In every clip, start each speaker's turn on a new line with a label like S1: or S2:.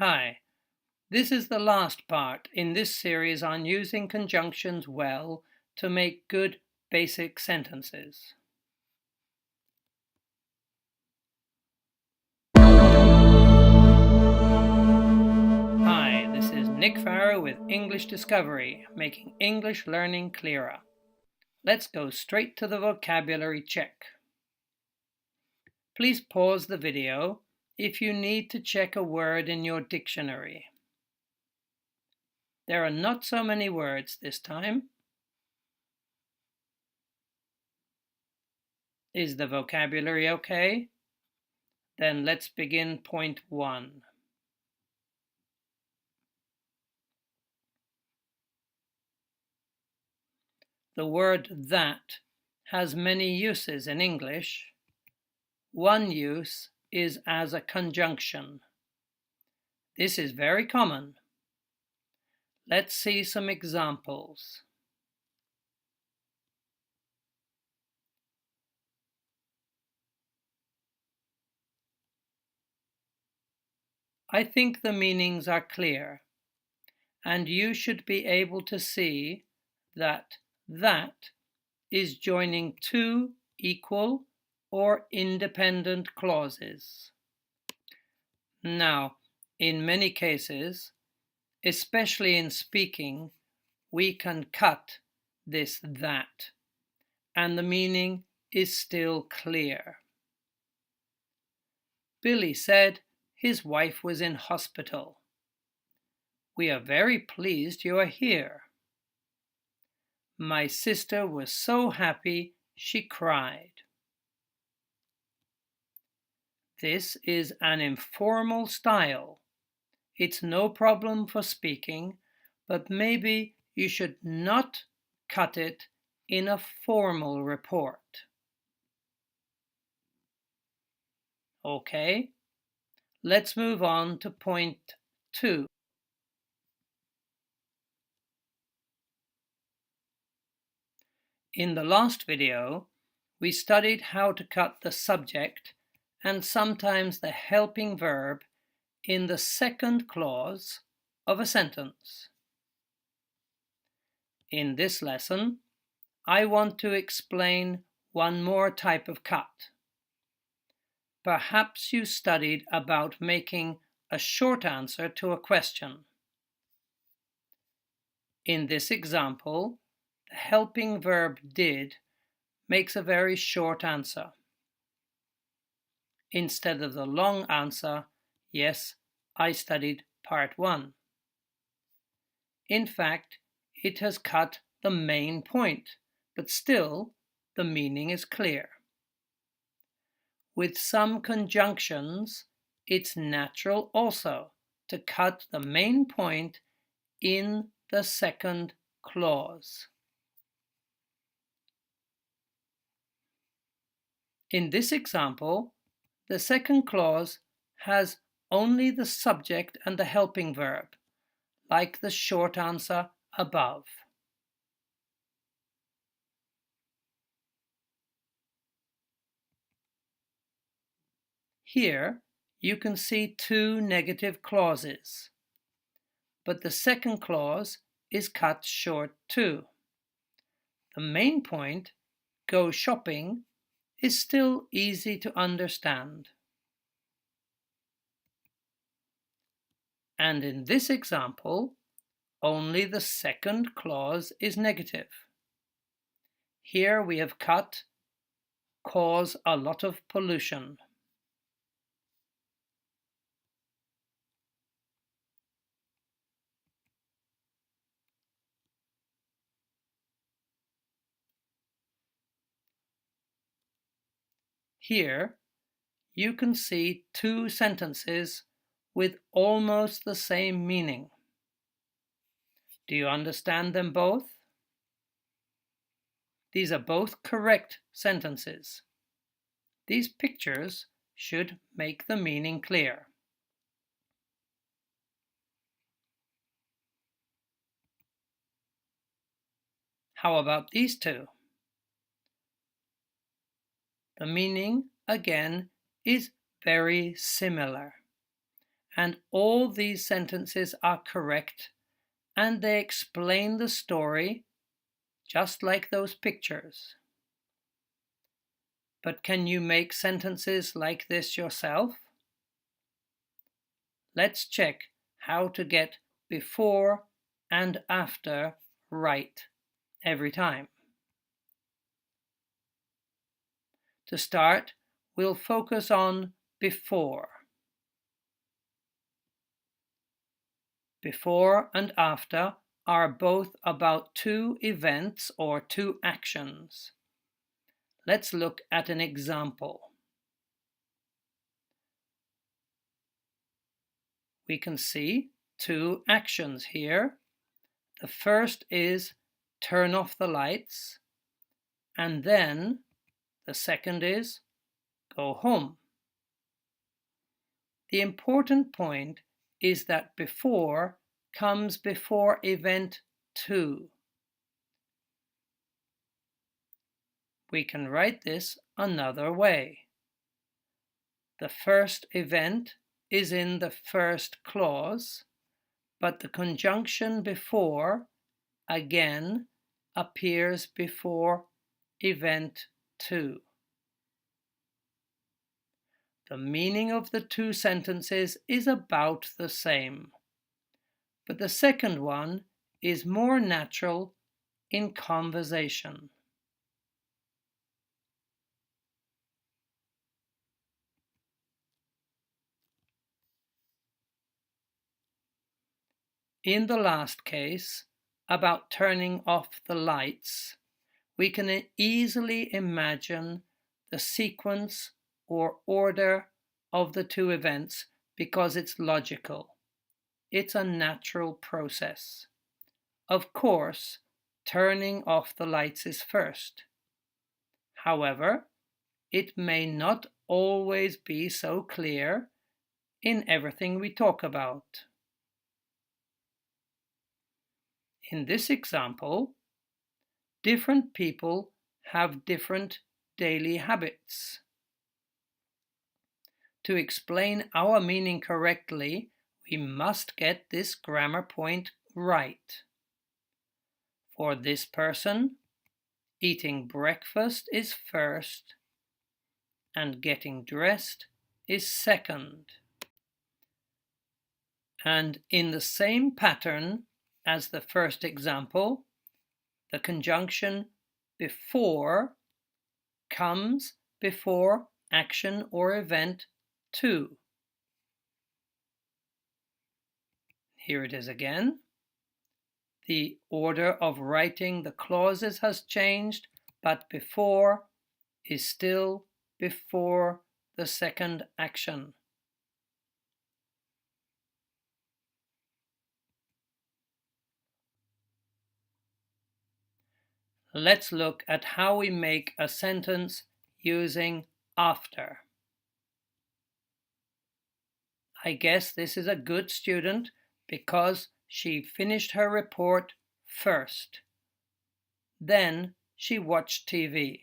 S1: Hi, this is the last part in this series on using conjunctions well to make good basic sentences. Hi, this is Nick Farrow with English Discovery, making English learning clearer. Let's go straight to the vocabulary check. Please pause the video if you need to check a word in your dictionary. There are not so many words this time. Is the vocabulary okay? Then let's begin point 1. The word that has many uses in English. One use is as a conjunction. This is very common. Let's see some examples. I think the meanings are clear, and you should be able to see that is joining two equal or independent clauses. Now, in many cases, especially in speaking, we can cut this that, and the meaning is still clear. Billy said his wife was in hospital. We are very pleased you are here. My sister was so happy she cried. This is an informal style. It's no problem for speaking, but maybe you should not cut it in a formal report. Okay, let's move on to point 2. In the last video, we studied how to cut the subject and sometimes the helping verb in the second clause of a sentence. In this lesson, I want to explain one more type of cut. Perhaps you studied about making a short answer to a question. In this example, the helping verb did makes a very short answer. Instead of the long answer, yes, I studied part 1. In fact, it has cut the main point, but still the meaning is clear. With some conjunctions, it's natural also to cut the main point in the second clause. In this example, the second clause has only the subject and the helping verb, like the short answer above. Here you can see two negative clauses, but the second clause is cut short too. The main point, go shopping, is still easy to understand. And in this example, only the second clause is negative. Here we have cut cause a lot of pollution. Here you can see two sentences with almost the same meaning. Do you understand them both? These are both correct sentences. These pictures should make the meaning clear. How about these two? The meaning, again, is very similar, and all these sentences are correct, and they explain the story just like those pictures. But can you make sentences like this yourself? Let's check how to get before and after right every time. To start, we'll focus on before. Before and after are both about two events or two actions. Let's look at an example. We can see two actions here. The first is turn off the lights, and then the second is go home. The important point is that before comes before event 2. We can write this another way. The first event is in the first clause, but the conjunction before again appears before event 2. The meaning of the two sentences is about the same, but the second one is more natural in conversation. In the last case, about turning off the lights, we can easily imagine the sequence or order of the two events because it's logical. It's a natural process. Of course, turning off the lights is first. However, it may not always be so clear in everything we talk about. In this example, different people have different daily habits. To explain our meaning correctly, we must get this grammar point right. For this person, eating breakfast is first, and getting dressed is second. And in the same pattern as the first example, the conjunction before comes before action or event 2. Here it is again. The order of writing the clauses has changed, but before is still before the second action. Let's look at how we make a sentence using after. I guess this is a good student because she finished her report first. Then she watched TV.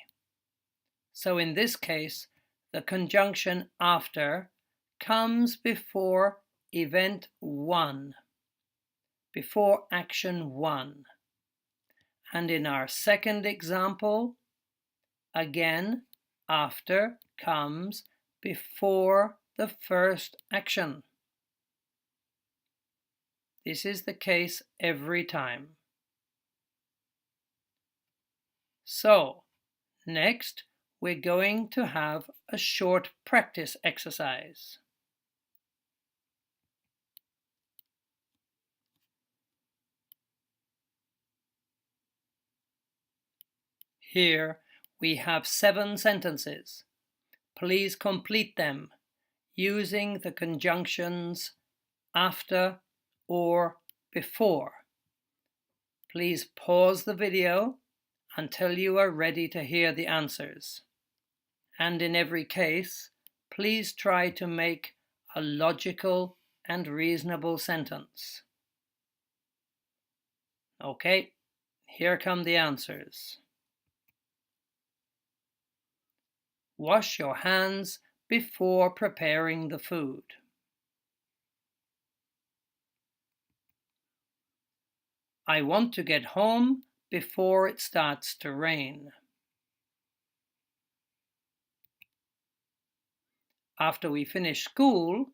S1: So in this case, the conjunction after comes before event 1, before action 1. And in our second example, again, after comes before the first action. This is the case every time. So, next we're going to have a short practice exercise. Here we have 7 sentences. Please complete them using the conjunctions after or before. Please pause the video until you are ready to hear the answers. And in every case, please try to make a logical and reasonable sentence. Okay, here come the answers. Wash your hands before preparing the food. I want to get home before it starts to rain. After we finish school,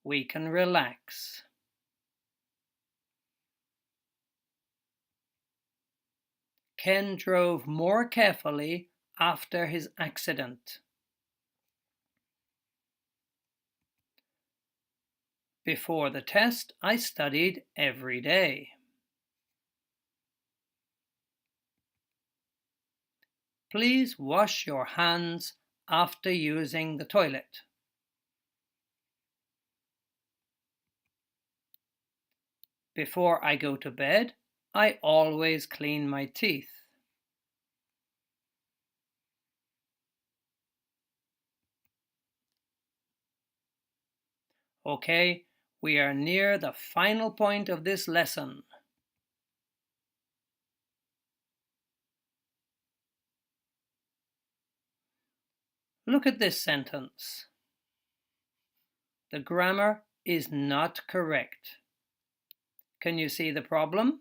S1: we can relax. Ken drove more carefully after his accident. Before the test, I studied every day. Please wash your hands after using the toilet. Before I go to bed, I always clean my teeth. Okay, we are near the final point of this lesson. Look at this sentence. The grammar is not correct. Can you see the problem?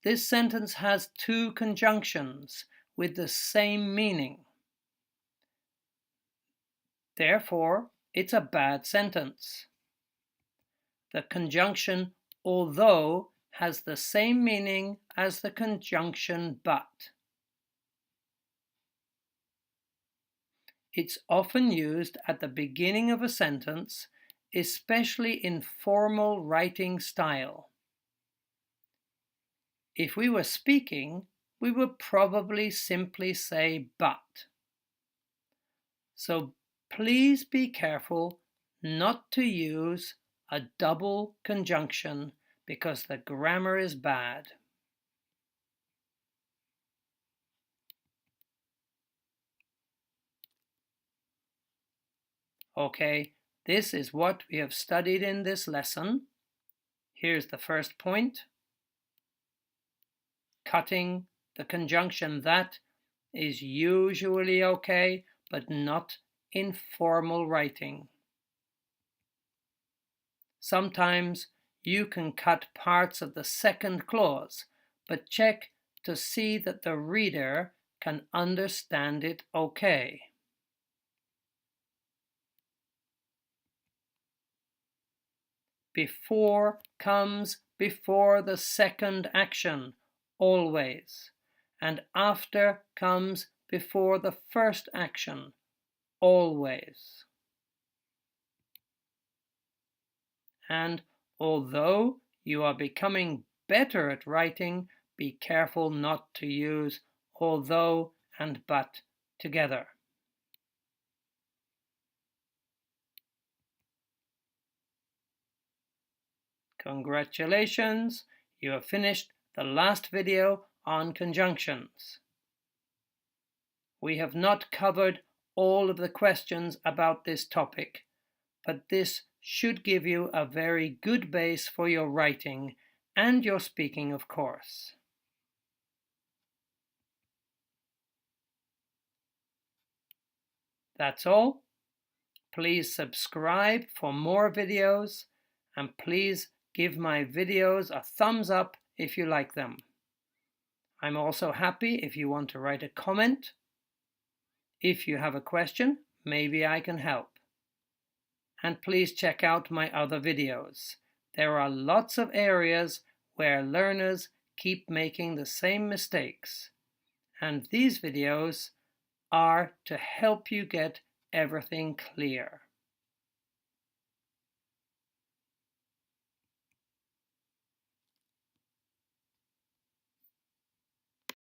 S1: This sentence has two conjunctions with the same meaning. Therefore, it's a bad sentence. The conjunction although has the same meaning as the conjunction but. It's often used at the beginning of a sentence, especially in formal writing style. If we were speaking, we would probably simply say but. So please be careful not to use a double conjunction because the grammar is bad. Okay, this is what we have studied in this lesson. Here's the first point. Cutting the conjunction that is usually okay, but not in formal writing. Sometimes you can cut parts of the second clause, but check to see that the reader can understand it okay. Before comes before the second action, always, and after comes before the first action, always. And although you are becoming better at writing, be careful not to use although and but together. Congratulations, you have finished the last video on conjunctions. We have not covered all of the questions about this topic, but this should give you a very good base for your writing and your speaking, of course. That's all. Please subscribe for more videos, and please give my videos a thumbs up if you like them. I'm also happy if you want to write a comment. If you have a question, maybe I can help. And please check out my other videos. There are lots of areas where learners keep making the same mistakes. And these videos are to help you get everything clear.